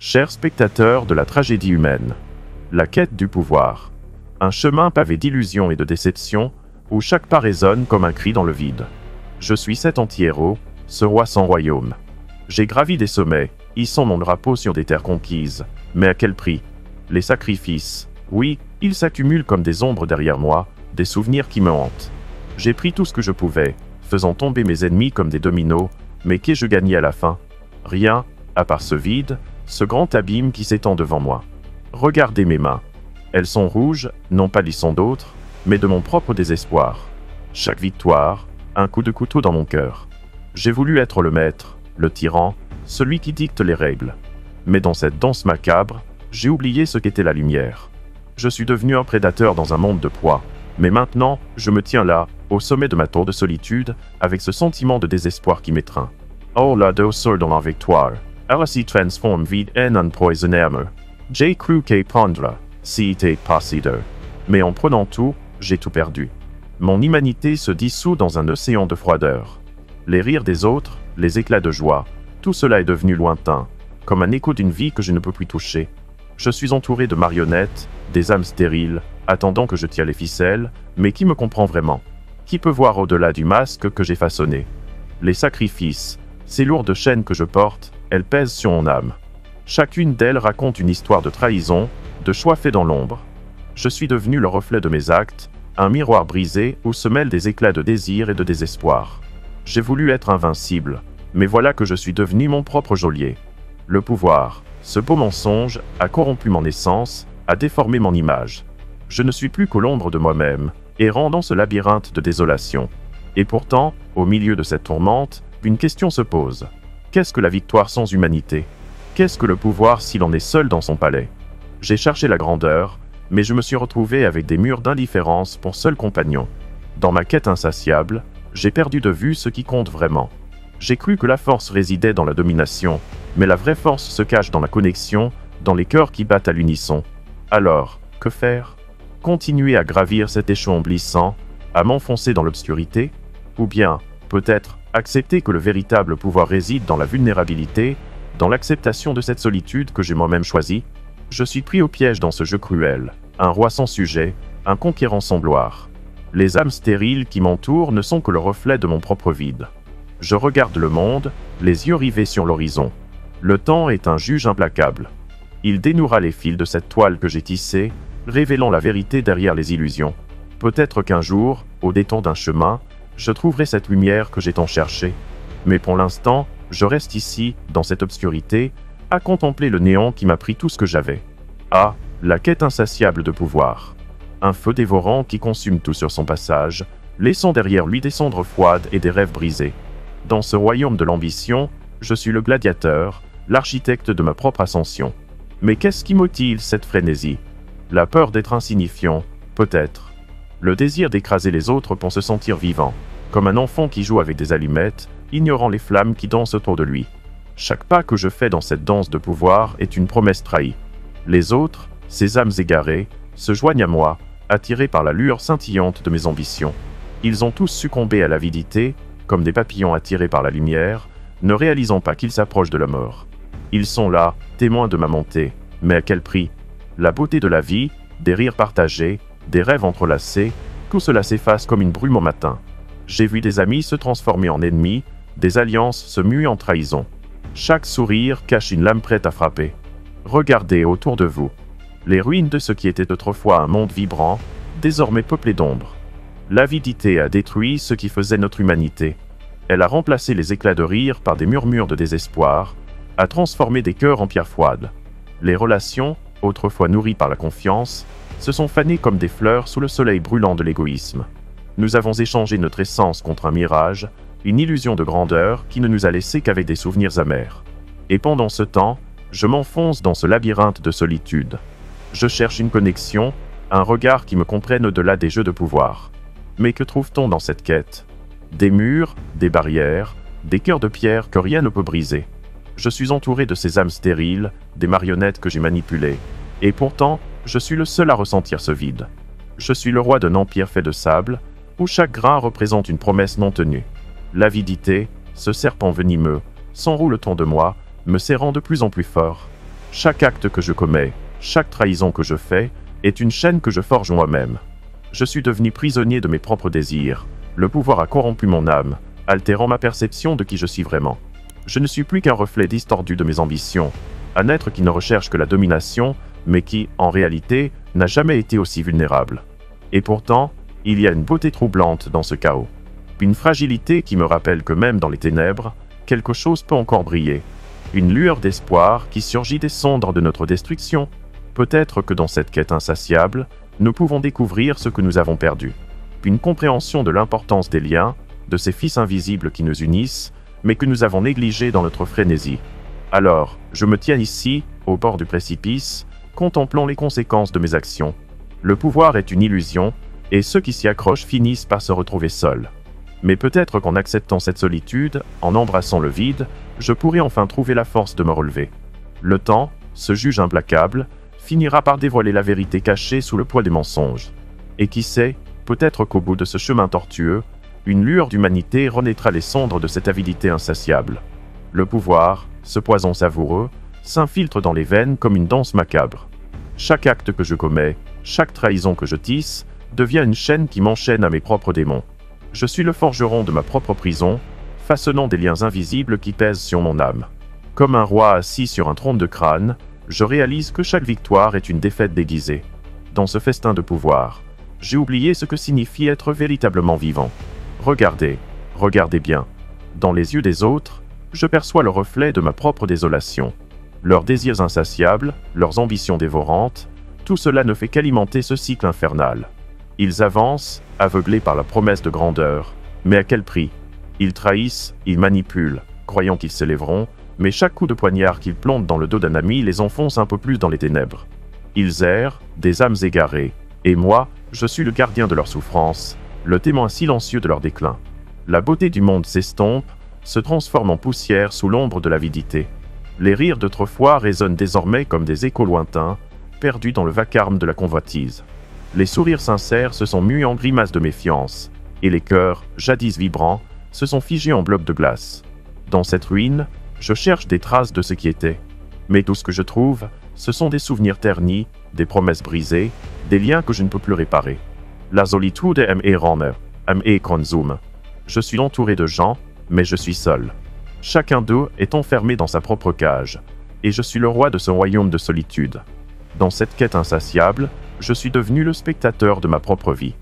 Chers spectateurs de la tragédie humaine, la quête du pouvoir. Un chemin pavé d'illusions et de déceptions, où chaque pas résonne comme un cri dans le vide. Je suis cet anti-héros, ce roi sans royaume. J'ai gravi des sommets, hissant mon drapeau sur des terres conquises. Mais à quel prix? Les sacrifices. Oui, ils s'accumulent comme des ombres derrière moi, des souvenirs qui me hantent. J'ai pris tout ce que je pouvais, faisant tomber mes ennemis comme des dominos, mais qu'ai-je gagné à la fin? Rien, à part ce vide, ce grand abîme qui s'étend devant moi. Regardez mes mains. Elles sont rouges, non pas du sang d'autres, mais de mon propre désespoir. Chaque victoire, un coup de couteau dans mon cœur. J'ai voulu être le maître, le tyran, celui qui dicte les règles. Mais dans cette danse macabre, j'ai oublié ce qu'était la lumière. Je suis devenu un prédateur dans un monde de proie. Mais maintenant, je me tiens là, au sommet de ma tour de solitude, avec ce sentiment de désespoir qui m'étreint. Oh la douceur de la victoire! Elle transforme vide en un poison amer. J'ai cru qu'elle prendra, si était possible. Mais en prenant tout, j'ai tout perdu. Mon humanité se dissout dans un océan de froideur. Les rires des autres, les éclats de joie, tout cela est devenu lointain, comme un écho d'une vie que je ne peux plus toucher. Je suis entouré de marionnettes, des âmes stériles, attendant que je tire les ficelles, mais qui me comprend vraiment? Qui peut voir au-delà du masque que j'ai façonné? Les sacrifices, ces lourdes chaînes que je porte, elles pèsent sur mon âme. Chacune d'elles raconte une histoire de trahison, de choix faits dans l'ombre. Je suis devenu le reflet de mes actes, un miroir brisé où se mêlent des éclats de désir et de désespoir. J'ai voulu être invincible, mais voilà que je suis devenu mon propre geôlier. Le pouvoir, ce beau mensonge, a corrompu mon essence, a déformé mon image. Je ne suis plus qu'au l'ombre de moi-même, errant dans ce labyrinthe de désolation. Et pourtant, au milieu de cette tourmente, une question se pose. Qu'est-ce que la victoire sans humanité? Qu'est-ce que le pouvoir s'il en est seul dans son palais? J'ai cherché la grandeur, mais je me suis retrouvé avec des murs d'indifférence pour seul compagnon. Dans ma quête insatiable, j'ai perdu de vue ce qui compte vraiment. J'ai cru que la force résidait dans la domination, mais la vraie force se cache dans la connexion, dans les cœurs qui battent à l'unisson. Alors, que faire? Continuer à gravir cet échelon glissant, à m'enfoncer dans l'obscurité? Ou bien, peut-être, accepter que le véritable pouvoir réside dans la vulnérabilité, dans l'acceptation de cette solitude que j'ai moi-même choisie? Je suis pris au piège dans ce jeu cruel, un roi sans sujet, un conquérant sans gloire. Les âmes stériles qui m'entourent ne sont que le reflet de mon propre vide. Je regarde le monde, les yeux rivés sur l'horizon. Le temps est un juge implacable. Il dénouera les fils de cette toile que j'ai tissée, révélant la vérité derrière les illusions. Peut-être qu'un jour, au détour d'un chemin, je trouverai cette lumière que j'ai tant cherchée. Mais pour l'instant, je reste ici, dans cette obscurité, à contempler le néant qui m'a pris tout ce que j'avais. Ah, la quête insatiable de pouvoir. Un feu dévorant qui consume tout sur son passage, laissant derrière lui des cendres froides et des rêves brisés. Dans ce royaume de l'ambition, je suis le gladiateur, l'architecte de ma propre ascension. Mais qu'est-ce qui motive cette frénésie? La peur d'être insignifiant, peut-être. Le désir d'écraser les autres pour se sentir vivant, comme un enfant qui joue avec des allumettes, ignorant les flammes qui dansent autour de lui. Chaque pas que je fais dans cette danse de pouvoir est une promesse trahie. Les autres, ces âmes égarées, se joignent à moi, attirés par la lueur scintillante de mes ambitions. Ils ont tous succombé à l'avidité, comme des papillons attirés par la lumière, ne réalisant pas qu'ils s'approchent de la mort. Ils sont là, témoins de ma montée, mais à quel prix? La beauté de la vie, des rires partagés, des rêves entrelacés, tout cela s'efface comme une brume au matin. J'ai vu des amis se transformer en ennemis, des alliances se muer en trahison. Chaque sourire cache une lame prête à frapper. Regardez autour de vous. Les ruines de ce qui était autrefois un monde vibrant, désormais peuplé d'ombre. L'avidité a détruit ce qui faisait notre humanité. Elle a remplacé les éclats de rire par des murmures de désespoir, a transformé des cœurs en pierres froides. Les relations, autrefois nourries par la confiance, se sont fanées comme des fleurs sous le soleil brûlant de l'égoïsme. Nous avons échangé notre essence contre un mirage, une illusion de grandeur qui ne nous a laissé qu'avec des souvenirs amers. Et pendant ce temps, je m'enfonce dans ce labyrinthe de solitude. Je cherche une connexion, un regard qui me comprenne au-delà des jeux de pouvoir. Mais que trouve-t-on dans cette quête? Des murs, des barrières, des cœurs de pierre que rien ne peut briser. Je suis entouré de ces âmes stériles, des marionnettes que j'ai manipulées. Et pourtant, je suis le seul à ressentir ce vide. Je suis le roi d'un empire fait de sable, où chaque grain représente une promesse non tenue. L'avidité, ce serpent venimeux, s'enroule autour de moi, me serrant de plus en plus fort. Chaque acte que je commets, chaque trahison que je fais, est une chaîne que je forge moi-même. Je suis devenu prisonnier de mes propres désirs. Le pouvoir a corrompu mon âme, altérant ma perception de qui je suis vraiment. Je ne suis plus qu'un reflet distordu de mes ambitions, un être qui ne recherche que la domination, mais qui, en réalité, n'a jamais été aussi vulnérable. Et pourtant, il y a une beauté troublante dans ce chaos. Une fragilité qui me rappelle que même dans les ténèbres, quelque chose peut encore briller. Une lueur d'espoir qui surgit des cendres de notre destruction. Peut-être que dans cette quête insatiable, nous pouvons découvrir ce que nous avons perdu. Une compréhension de l'importance des liens, de ces fils invisibles qui nous unissent, mais que nous avons négligés dans notre frénésie. Alors, je me tiens ici, au bord du précipice, contemplant les conséquences de mes actions. Le pouvoir est une illusion, et ceux qui s'y accrochent finissent par se retrouver seuls. Mais peut-être qu'en acceptant cette solitude, en embrassant le vide, je pourrai enfin trouver la force de me relever. Le temps, ce juge implacable, finira par dévoiler la vérité cachée sous le poids des mensonges. Et qui sait, peut-être qu'au bout de ce chemin tortueux, une lueur d'humanité renaîtra les cendres de cette avidité insatiable. Le pouvoir, ce poison savoureux, s'infiltre dans les veines comme une danse macabre. Chaque acte que je commets, chaque trahison que je tisse, devient une chaîne qui m'enchaîne à mes propres démons. Je suis le forgeron de ma propre prison, façonnant des liens invisibles qui pèsent sur mon âme. Comme un roi assis sur un trône de crâne, je réalise que chaque victoire est une défaite déguisée. Dans ce festin de pouvoir, j'ai oublié ce que signifie être véritablement vivant. Regardez, regardez bien. Dans les yeux des autres, je perçois le reflet de ma propre désolation. Leurs désirs insatiables, leurs ambitions dévorantes, tout cela ne fait qu'alimenter ce cycle infernal. Ils avancent, aveuglés par la promesse de grandeur. Mais à quel prix? Ils trahissent, ils manipulent, croyant qu'ils s'élèveront, mais chaque coup de poignard qu'ils plantent dans le dos d'un ami les enfonce un peu plus dans les ténèbres. Ils errent, des âmes égarées, et moi, je suis le gardien de leur souffrance, le témoin silencieux de leur déclin. La beauté du monde s'estompe, se transforme en poussière sous l'ombre de l'avidité. Les rires d'autrefois résonnent désormais comme des échos lointains, perdus dans le vacarme de la convoitise. Les sourires sincères se sont mués en grimaces de méfiance, et les cœurs, jadis vibrants, se sont figés en blocs de glace. Dans cette ruine, je cherche des traces de ce qui était. Mais tout ce que je trouve, ce sont des souvenirs ternis, des promesses brisées, des liens que je ne peux plus réparer. La solitude est Rome, est consum. Je suis entouré de gens, mais je suis seul. Chacun d'eux est enfermé dans sa propre cage, et je suis le roi de ce royaume de solitude. Dans cette quête insatiable, je suis devenu le spectateur de ma propre vie.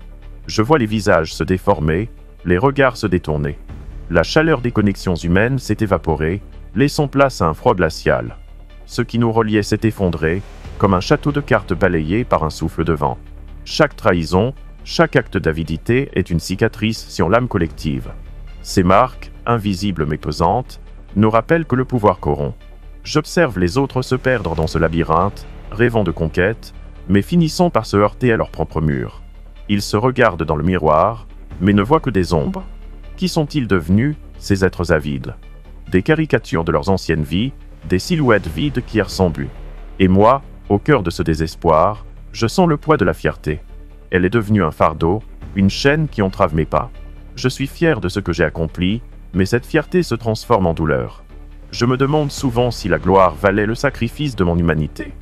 Je vois les visages se déformer, les regards se détourner. La chaleur des connexions humaines s'est évaporée, laissant place à un froid glacial. Ce qui nous reliait s'est effondré, comme un château de cartes balayé par un souffle de vent. Chaque trahison, chaque acte d'avidité est une cicatrice sur l'âme collective. Ces marques, invisibles mais pesantes, nous rappellent que le pouvoir corrompt. J'observe les autres se perdre dans ce labyrinthe, rêvant de conquête, mais finissant par se heurter à leurs propres murs. Ils se regardent dans le miroir, mais ne voient que des ombres. Qui sont-ils devenus, ces êtres avides? Des caricatures de leurs anciennes vies, des silhouettes vides qui errent sans but. Et moi, au cœur de ce désespoir, je sens le poids de la fierté. Elle est devenue un fardeau, une chaîne qui entrave mes pas. Je suis fier de ce que j'ai accompli, mais cette fierté se transforme en douleur. Je me demande souvent si la gloire valait le sacrifice de mon humanité.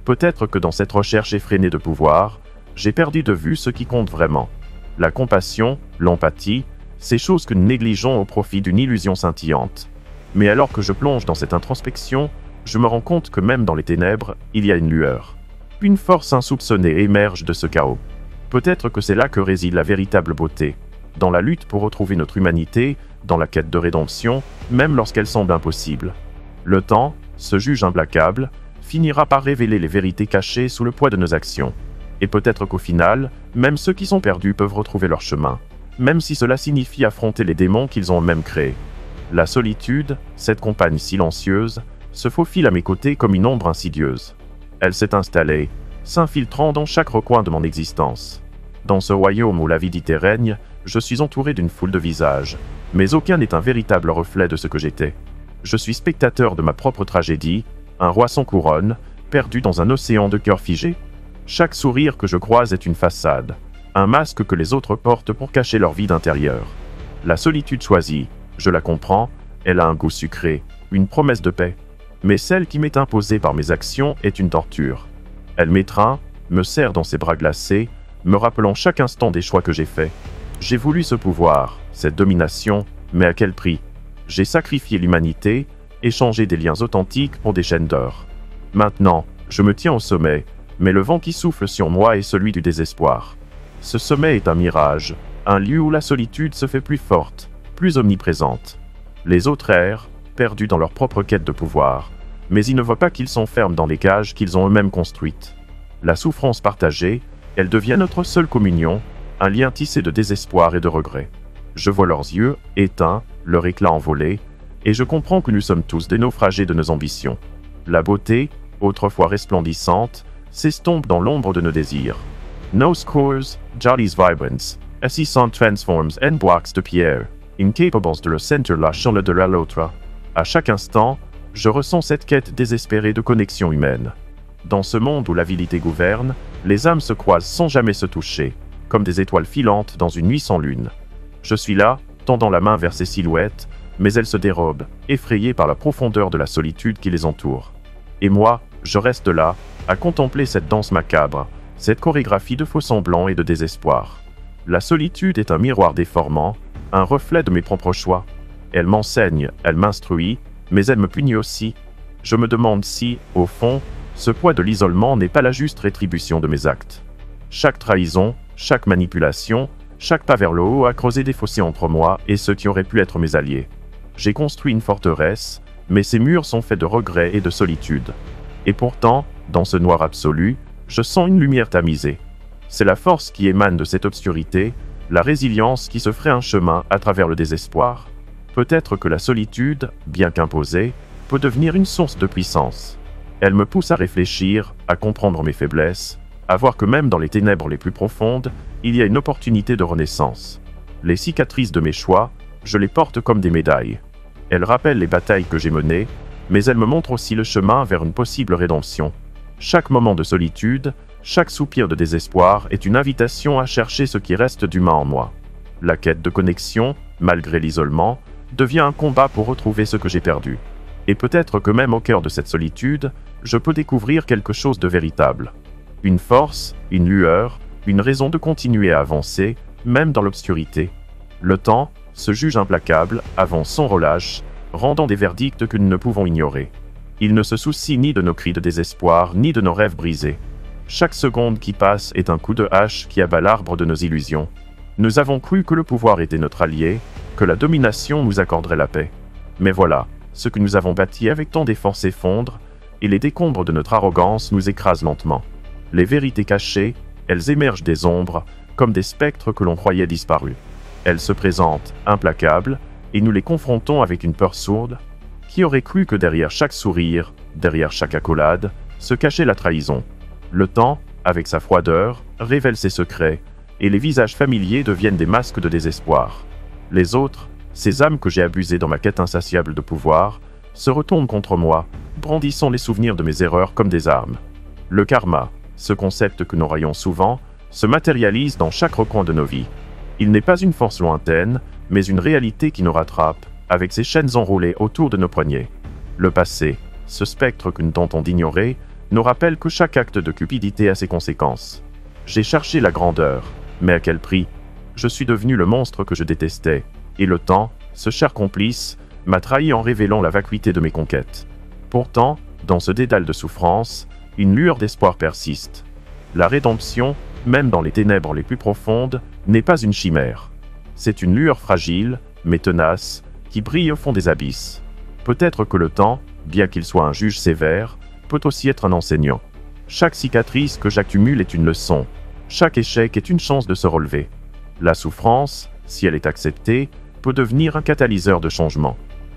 Peut-être que dans cette recherche effrénée de pouvoir, j'ai perdu de vue ce qui compte vraiment. La compassion, l'empathie, ces choses que nous négligeons au profit d'une illusion scintillante. Mais alors que je plonge dans cette introspection, je me rends compte que même dans les ténèbres, il y a une lueur. Une force insoupçonnée émerge de ce chaos. Peut-être que c'est là que réside la véritable beauté. Dans la lutte pour retrouver notre humanité, dans la quête de rédemption, même lorsqu'elle semble impossible. Le temps, ce juge implacable, finira par révéler les vérités cachées sous le poids de nos actions. Et peut-être qu'au final, même ceux qui sont perdus peuvent retrouver leur chemin, même si cela signifie affronter les démons qu'ils ont eux-mêmes créés. La solitude, cette compagne silencieuse, se faufile à mes côtés comme une ombre insidieuse. Elle s'est installée, s'infiltrant dans chaque recoin de mon existence. Dans ce royaume où l'avidité règne, je suis entouré d'une foule de visages, mais aucun n'est un véritable reflet de ce que j'étais. Je suis spectateur de ma propre tragédie, un roi sans couronne, perdu dans un océan de cœurs figés. Chaque sourire que je croise est une façade, un masque que les autres portent pour cacher leur vide intérieur. La solitude choisie, je la comprends, elle a un goût sucré, une promesse de paix. Mais celle qui m'est imposée par mes actions est une torture. Elle m'étreint, me serre dans ses bras glacés, me rappelant chaque instant des choix que j'ai faits. J'ai voulu ce pouvoir, cette domination, mais à quel prix? J'ai sacrifié l'humanité, échangé des liens authentiques pour des chaînes d'or. Maintenant, je me tiens au sommet, mais le vent qui souffle sur moi est celui du désespoir. Ce sommet est un mirage, un lieu où la solitude se fait plus forte, plus omniprésente. Les autres errent, perdus dans leur propre quête de pouvoir, mais ils ne voient pas qu'ils s'enferment dans les cages qu'ils ont eux-mêmes construites. La souffrance partagée, elle devient notre seule communion, un lien tissé de désespoir et de regret. Je vois leurs yeux, éteints, leur éclat envolé, et je comprends que nous sommes tous des naufragés de nos ambitions. La beauté, autrefois resplendissante, s'estompe dans l'ombre de nos désirs. No scores, Jolly's vibrance, assistant transforms en blocs de pierre, incapables de ressentir la chaleur de l'autre. À chaque instant, je ressens cette quête désespérée de connexion humaine. Dans ce monde où l'avidité gouverne, les âmes se croisent sans jamais se toucher, comme des étoiles filantes dans une nuit sans lune. Je suis là, tendant la main vers ces silhouettes, mais elles se dérobent, effrayées par la profondeur de la solitude qui les entoure. Et moi, je reste là, à contempler cette danse macabre, cette chorégraphie de faux-semblants et de désespoir. La solitude est un miroir déformant, un reflet de mes propres choix. Elle m'enseigne, elle m'instruit, mais elle me punit aussi. Je me demande si, au fond, ce poids de l'isolement n'est pas la juste rétribution de mes actes. Chaque trahison, chaque manipulation, chaque pas vers le haut a creusé des fossés entre moi et ceux qui auraient pu être mes alliés. J'ai construit une forteresse, mais ces murs sont faits de regrets et de solitude. Et pourtant, dans ce noir absolu, je sens une lumière tamisée. C'est la force qui émane de cette obscurité, la résilience qui se ferait un chemin à travers le désespoir. Peut-être que la solitude, bien qu'imposée, peut devenir une source de puissance. Elle me pousse à réfléchir, à comprendre mes faiblesses, à voir que même dans les ténèbres les plus profondes, il y a une opportunité de renaissance. Les cicatrices de mes choix, je les porte comme des médailles. Elles rappellent les batailles que j'ai menées, mais elles me montrent aussi le chemin vers une possible rédemption. Chaque moment de solitude, chaque soupir de désespoir est une invitation à chercher ce qui reste d'humain en moi. La quête de connexion, malgré l'isolement, devient un combat pour retrouver ce que j'ai perdu. Et peut-être que même au cœur de cette solitude, je peux découvrir quelque chose de véritable. Une force, une lueur, une raison de continuer à avancer, même dans l'obscurité. Le temps, ce juge implacable, avance sans relâche, rendant des verdicts que nous ne pouvons ignorer. Il ne se soucie ni de nos cris de désespoir, ni de nos rêves brisés. Chaque seconde qui passe est un coup de hache qui abat l'arbre de nos illusions. Nous avons cru que le pouvoir était notre allié, que la domination nous accorderait la paix. Mais voilà, ce que nous avons bâti avec tant d'efforts s'effondre, et les décombres de notre arrogance nous écrasent lentement. Les vérités cachées, elles émergent des ombres, comme des spectres que l'on croyait disparus. Elles se présentent, implacables, et nous les confrontons avec une peur sourde. Qui aurait cru que derrière chaque sourire, derrière chaque accolade, se cachait la trahison? Le temps, avec sa froideur, révèle ses secrets, et les visages familiers deviennent des masques de désespoir. Les autres, ces âmes que j'ai abusées dans ma quête insatiable de pouvoir, se retournent contre moi, brandissant les souvenirs de mes erreurs comme des armes. Le karma, ce concept que nous raillons souvent, se matérialise dans chaque recoin de nos vies. Il n'est pas une force lointaine, mais une réalité qui nous rattrape, avec ses chaînes enroulées autour de nos poignets. Le passé, ce spectre que nous tentons d'ignorer, nous rappelle que chaque acte de cupidité a ses conséquences. J'ai cherché la grandeur, mais à quel prix? Je suis devenu le monstre que je détestais, et le temps, ce cher complice, m'a trahi en révélant la vacuité de mes conquêtes. Pourtant, dans ce dédale de souffrance, une lueur d'espoir persiste. La rédemption, même dans les ténèbres les plus profondes, n'est pas une chimère. C'est une lueur fragile, mais tenace, qui brille au fond des abysses. Peut-être que le temps, bien qu'il soit un juge sévère, peut aussi être un enseignant. Chaque cicatrice que j'accumule est une leçon. Chaque échec est une chance de se relever. La souffrance, si elle est acceptée, peut devenir un catalyseur de changement.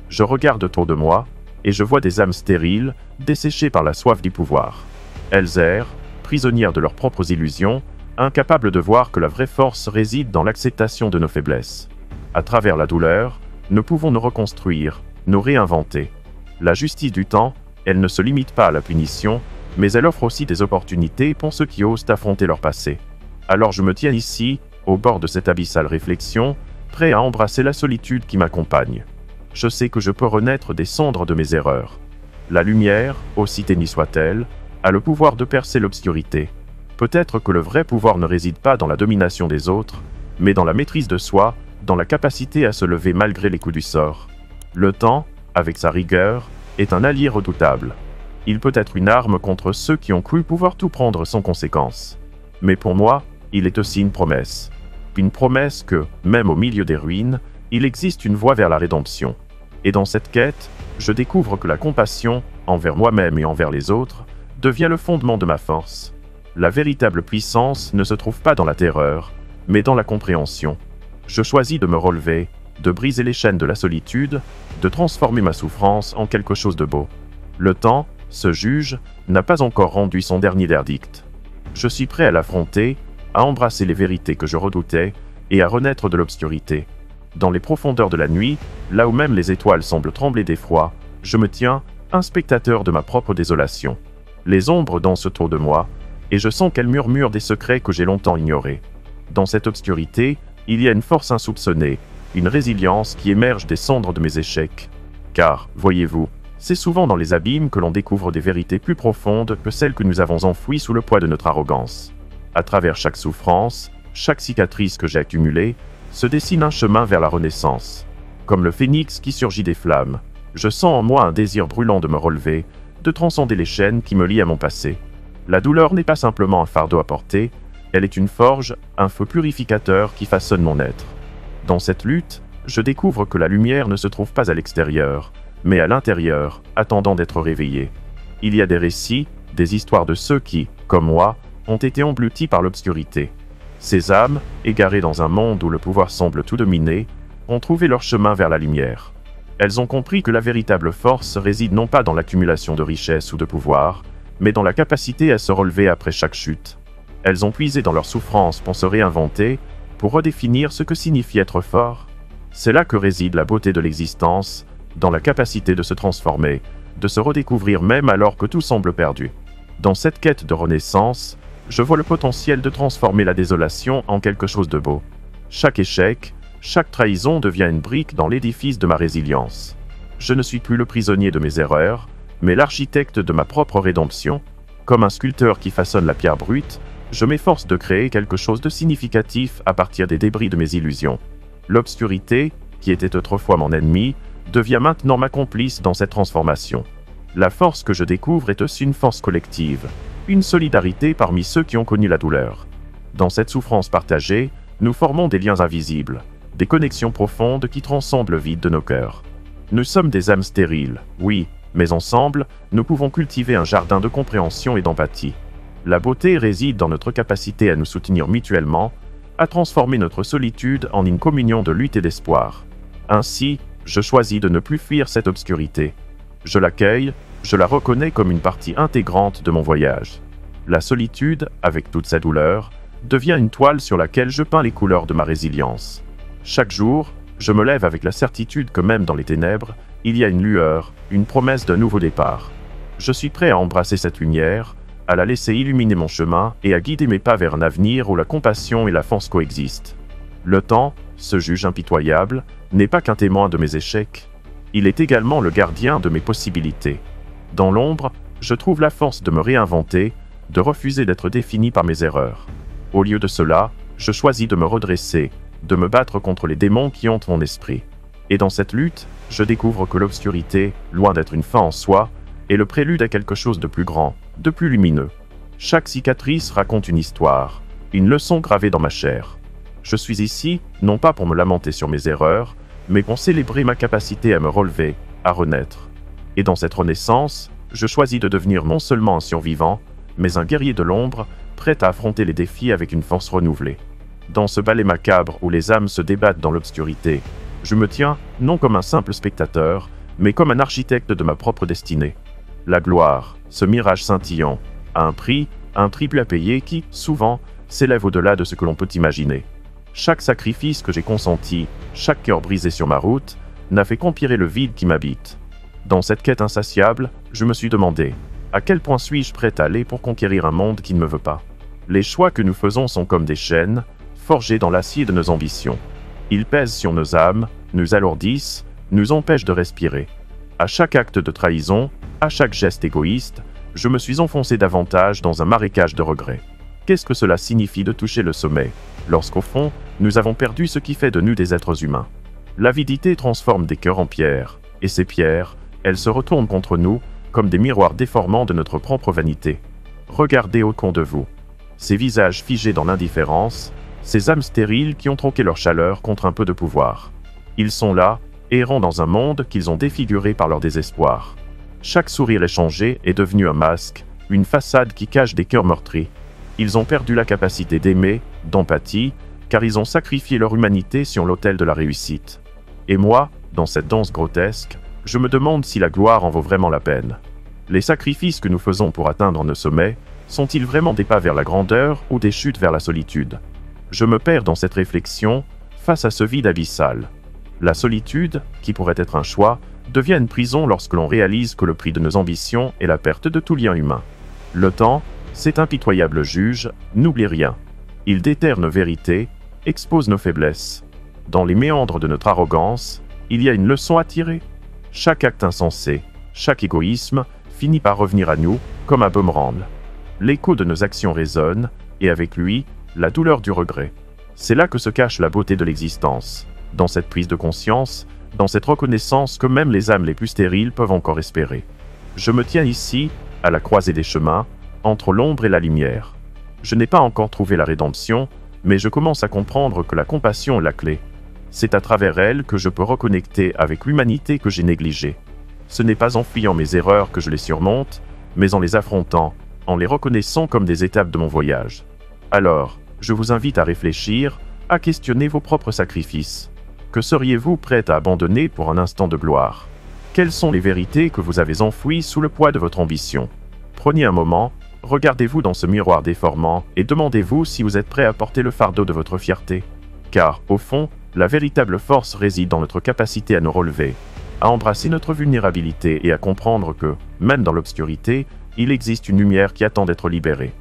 Je regarde autour de moi, et je vois des âmes stériles, desséchées par la soif du pouvoir. Elles errent, prisonnières de leurs propres illusions, incapables de voir que la vraie force réside dans l'acceptation de nos faiblesses. À travers la douleur, nous pouvons nous reconstruire, nous réinventer. La justice du temps, elle ne se limite pas à la punition, mais elle offre aussi des opportunités pour ceux qui osent affronter leur passé. Alors je me tiens ici, au bord de cette abyssale réflexion, prêt à embrasser la solitude qui m'accompagne. Je sais que je peux renaître des cendres de mes erreurs. La lumière, aussi ténue soit-elle, a le pouvoir de percer l'obscurité. Peut-être que le vrai pouvoir ne réside pas dans la domination des autres, mais dans la maîtrise de soi, dans la capacité à se lever malgré les coups du sort. Le temps, avec sa rigueur, est un allié redoutable. Il peut être une arme contre ceux qui ont cru pouvoir tout prendre sans conséquence. Mais pour moi, il est aussi une promesse. Une promesse que, même au milieu des ruines, il existe une voie vers la rédemption. Et dans cette quête, je découvre que la compassion, envers moi-même et envers les autres, devient le fondement de ma force. La véritable puissance ne se trouve pas dans la terreur, mais dans la compréhension. Je choisis de me relever, de briser les chaînes de la solitude, de transformer ma souffrance en quelque chose de beau. Le temps, ce juge, n'a pas encore rendu son dernier verdict. Je suis prêt à l'affronter, à embrasser les vérités que je redoutais, et à renaître de l'obscurité. Dans les profondeurs de la nuit, là où même les étoiles semblent trembler d'effroi, je me tiens, un spectateur de ma propre désolation. Les ombres dansent autour de moi, et je sens qu'elles murmurent des secrets que j'ai longtemps ignorés. Dans cette obscurité, il y a une force insoupçonnée, une résilience qui émerge des cendres de mes échecs. Car, voyez-vous, c'est souvent dans les abîmes que l'on découvre des vérités plus profondes que celles que nous avons enfouies sous le poids de notre arrogance. À travers chaque souffrance, chaque cicatrice que j'ai accumulée, se dessine un chemin vers la renaissance. Comme le phénix qui surgit des flammes, je sens en moi un désir brûlant de me relever, de transcender les chaînes qui me lient à mon passé. La douleur n'est pas simplement un fardeau à porter, elle est une forge, un feu purificateur qui façonne mon être. Dans cette lutte, je découvre que la lumière ne se trouve pas à l'extérieur, mais à l'intérieur, attendant d'être réveillée. Il y a des récits, des histoires de ceux qui, comme moi, ont été engloutis par l'obscurité. Ces âmes, égarées dans un monde où le pouvoir semble tout dominer, ont trouvé leur chemin vers la lumière. Elles ont compris que la véritable force réside non pas dans l'accumulation de richesses ou de pouvoir, mais dans la capacité à se relever après chaque chute. Elles ont puisé dans leur souffrance pour se réinventer, pour redéfinir ce que signifie être fort. C'est là que réside la beauté de l'existence, dans la capacité de se transformer, de se redécouvrir même alors que tout semble perdu. Dans cette quête de renaissance, je vois le potentiel de transformer la désolation en quelque chose de beau. Chaque échec, chaque trahison devient une brique dans l'édifice de ma résilience. Je ne suis plus le prisonnier de mes erreurs, mais l'architecte de ma propre rédemption. Comme un sculpteur qui façonne la pierre brute, je m'efforce de créer quelque chose de significatif à partir des débris de mes illusions. L'obscurité, qui était autrefois mon ennemi, devient maintenant ma complice dans cette transformation. La force que je découvre est aussi une force collective, une solidarité parmi ceux qui ont connu la douleur. Dans cette souffrance partagée, nous formons des liens invisibles, des connexions profondes qui transcendent le vide de nos cœurs. Nous sommes des âmes stériles, oui, mais ensemble, nous pouvons cultiver un jardin de compréhension et d'empathie. La beauté réside dans notre capacité à nous soutenir mutuellement, à transformer notre solitude en une communion de lutte et d'espoir. Ainsi, je choisis de ne plus fuir cette obscurité. Je l'accueille, je la reconnais comme une partie intégrante de mon voyage. La solitude, avec toute sa douleur, devient une toile sur laquelle je peins les couleurs de ma résilience. Chaque jour, je me lève avec la certitude que même dans les ténèbres, il y a une lueur, une promesse d'un nouveau départ. Je suis prêt à embrasser cette lumière, à la laisser illuminer mon chemin et à guider mes pas vers un avenir où la compassion et la force coexistent. Le temps, ce juge impitoyable, n'est pas qu'un témoin de mes échecs. Il est également le gardien de mes possibilités. Dans l'ombre, je trouve la force de me réinventer, de refuser d'être défini par mes erreurs. Au lieu de cela, je choisis de me redresser, de me battre contre les démons qui hantent mon esprit. Et dans cette lutte, je découvre que l'obscurité, loin d'être une fin en soi, est le prélude à quelque chose de plus grand, de plus lumineux. Chaque cicatrice raconte une histoire, une leçon gravée dans ma chair. Je suis ici, non pas pour me lamenter sur mes erreurs, mais pour célébrer ma capacité à me relever, à renaître. Et dans cette renaissance, je choisis de devenir non seulement un survivant, mais un guerrier de l'ombre, prêt à affronter les défis avec une force renouvelée. Dans ce ballet macabre où les âmes se débattent dans l'obscurité, je me tiens, non comme un simple spectateur, mais comme un architecte de ma propre destinée. La gloire, ce mirage scintillant, a un prix, un tribut à payer qui, souvent, s'élève au-delà de ce que l'on peut imaginer. Chaque sacrifice que j'ai consenti, chaque cœur brisé sur ma route, n'a fait qu'empirer le vide qui m'habite. Dans cette quête insatiable, je me suis demandé, à quel point suis-je prêt à aller pour conquérir un monde qui ne me veut pas? Les choix que nous faisons sont comme des chaînes, forgées dans l'acier de nos ambitions. Ils pèsent sur nos âmes, nous alourdissent, nous empêchent de respirer. À chaque acte de trahison, À chaque geste égoïste, je me suis enfoncé davantage dans un marécage de regrets. Qu'est-ce que cela signifie de toucher le sommet, lorsqu'au fond, nous avons perdu ce qui fait de nous des êtres humains? L'avidité transforme des cœurs en pierres, et ces pierres, elles se retournent contre nous, comme des miroirs déformants de notre propre vanité. Regardez au fond de vous. Ces visages figés dans l'indifférence, ces âmes stériles qui ont troqué leur chaleur contre un peu de pouvoir. Ils sont là, errant dans un monde qu'ils ont défiguré par leur désespoir. Chaque sourire échangé est devenu un masque, une façade qui cache des cœurs meurtris. Ils ont perdu la capacité d'aimer, d'empathie, car ils ont sacrifié leur humanité sur l'autel de la réussite. Et moi, dans cette danse grotesque, je me demande si la gloire en vaut vraiment la peine. Les sacrifices que nous faisons pour atteindre nos sommets, sont-ils vraiment des pas vers la grandeur ou des chutes vers la solitude? Je me perds dans cette réflexion, face à ce vide abyssal. La solitude, qui pourrait être un choix, devient une prison lorsque l'on réalise que le prix de nos ambitions est la perte de tout lien humain. Le temps, cet impitoyable juge, n'oublie rien. Il déterre nos vérités, expose nos faiblesses. Dans les méandres de notre arrogance, il y a une leçon à tirer. Chaque acte insensé, chaque égoïsme, finit par revenir à nous, comme un boomerang. L'écho de nos actions résonne, et avec lui, la douleur du regret. C'est là que se cache la beauté de l'existence, dans cette prise de conscience, dans cette reconnaissance que même les âmes les plus stériles peuvent encore espérer. Je me tiens ici, à la croisée des chemins, entre l'ombre et la lumière. Je n'ai pas encore trouvé la rédemption, mais je commence à comprendre que la compassion est la clé. C'est à travers elle que je peux reconnecter avec l'humanité que j'ai négligée. Ce n'est pas en fuyant mes erreurs que je les surmonte, mais en les affrontant, en les reconnaissant comme des étapes de mon voyage. Alors, je vous invite à réfléchir, à questionner vos propres sacrifices. Que seriez-vous prêt à abandonner pour un instant de gloire? Quelles sont les vérités que vous avez enfouies sous le poids de votre ambition? Prenez un moment, regardez-vous dans ce miroir déformant et demandez-vous si vous êtes prêt à porter le fardeau de votre fierté. Car, au fond, la véritable force réside dans notre capacité à nous relever, à embrasser notre vulnérabilité et à comprendre que, même dans l'obscurité, il existe une lumière qui attend d'être libérée.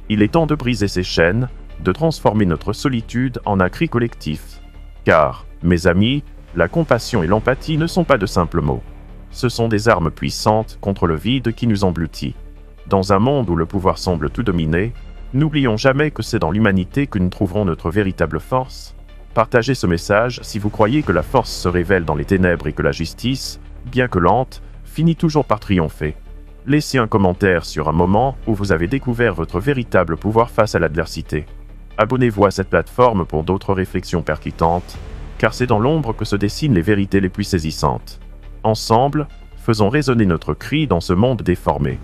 Il est temps de briser ces chaînes, de transformer notre solitude en un cri collectif. Car, mes amis, la compassion et l'empathie ne sont pas de simples mots. Ce sont des armes puissantes contre le vide qui nous engloutit. Dans un monde où le pouvoir semble tout dominer, n'oublions jamais que c'est dans l'humanité que nous trouverons notre véritable force. Partagez ce message si vous croyez que la force se révèle dans les ténèbres et que la justice, bien que lente, finit toujours par triompher. Laissez un commentaire sur un moment où vous avez découvert votre véritable pouvoir face à l'adversité. Abonnez-vous à cette plateforme pour d'autres réflexions percutantes, car c'est dans l'ombre que se dessinent les vérités les plus saisissantes. Ensemble, faisons résonner notre cri dans ce monde déformé.